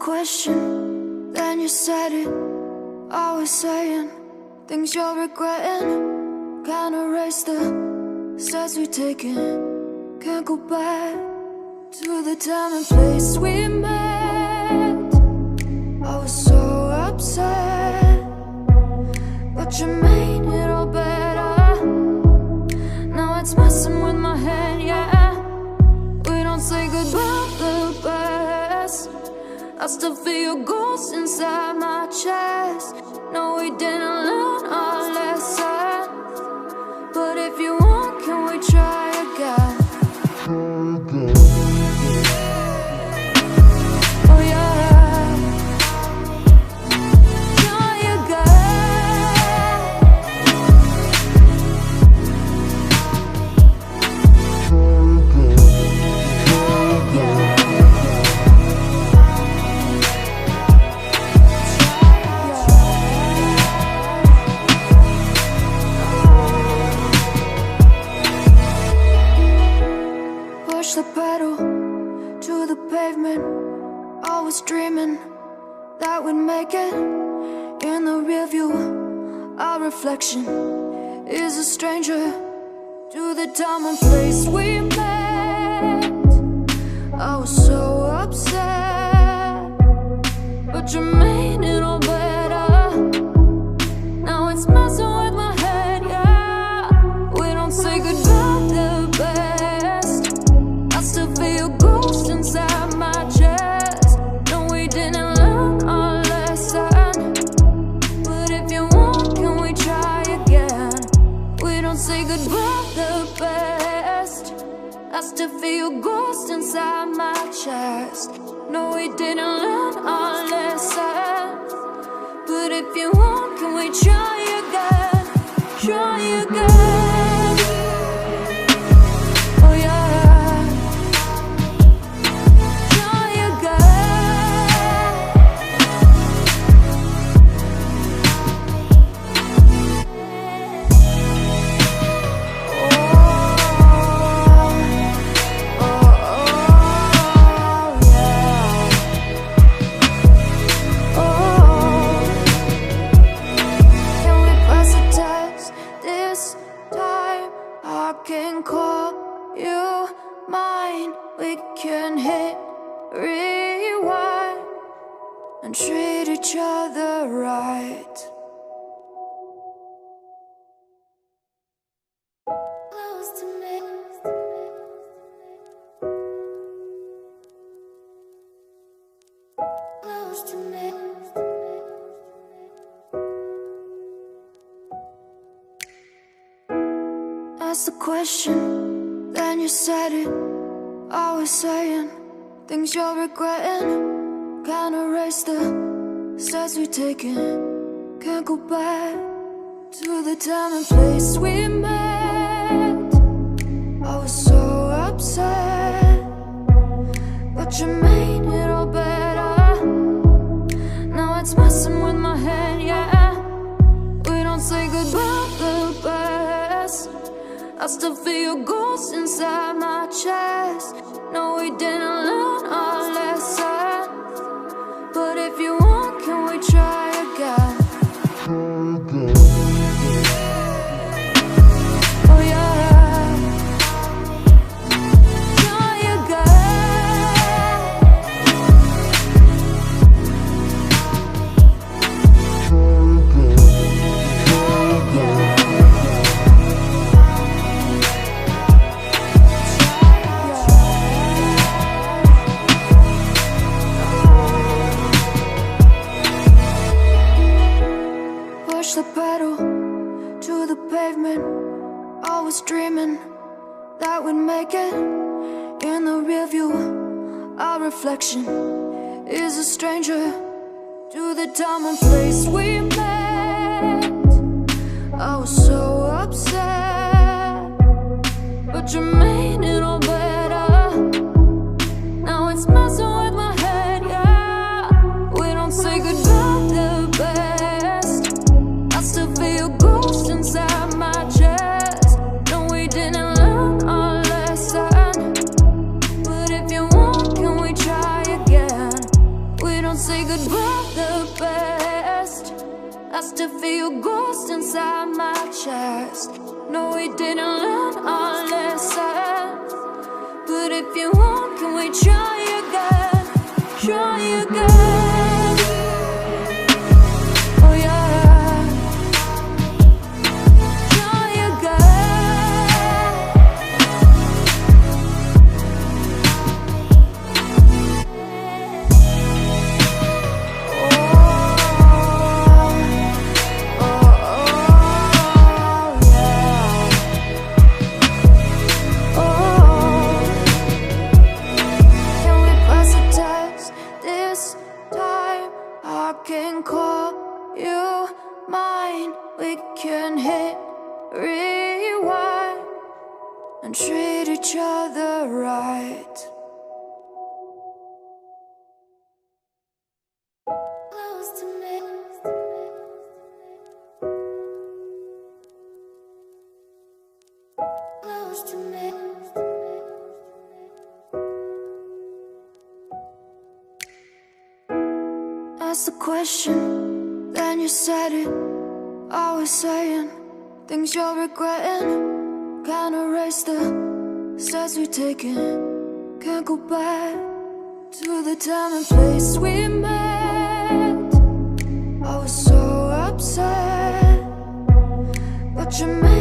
question, then you said it. Always saying things you're regretting. Can't erase the steps we've taken. Can't go back to the time and place we met. I was so upset, but you made it all better. Now it's messing with my head, yeah. We don't say goodbye the best. I still feel your ghost inside my chest. No, we didn't learn our lesson, but if you want, can we try again? Oh yeah, try again. Push the pedal to the pavement. I was dreaming that we'd make it. In the rear view, our reflection is a stranger to the time and place we met. I was so upset, but you made it all better. Now it's messing with my head, yeah. We don't say goodbye the best. I still feel your ghost inside my chest. No, we didn't learn our lesson, but if you want, can we try again? We don't say goodbye the best. I still feel your ghost inside my chest. No, we didn't learn our lesson, but if you want, can we try again? Try again. Oh yeah, try again. Can we pass the test this time? I can call you mine. We can hit rewind and treat each other right. Close to me. Close to me. Ask the question, then you said it. Always saying things you're regretting. Can't erase the steps we've taken. Can't go back to the time and place we met. I was so upset, but you made it all better. Now it's messing with my head, yeah. We don't say goodbye the best. I still feel your ghost inside my chest. No, we didn't learn our lesson, but if you want, can we try again? Oh yeah, try again. Push the pedal to the pavement. I was dreaming that we'd make it. In the rear view, our reflection is a stranger to the time and place we met. I was so upset, but you made it all better. Now it's messing with my head, yeah. We don't say goodbye the best. I still feel your ghost inside my chest. No, we didn't learn our lesson, but if you want, can we try again? We don't I still feel your ghost inside my chest. No, we didn't learn our lesson, but if you want, can we try again? Try again. Oh yeah. Try again. Can call you mine. We can hit rewind and treat each other right. Close to me. Close to me. Asked the question, then you said it. Always saying things you're regretting. Can't erase the steps we've taken. Can't go back to the time and place we met. I was so upset, but you made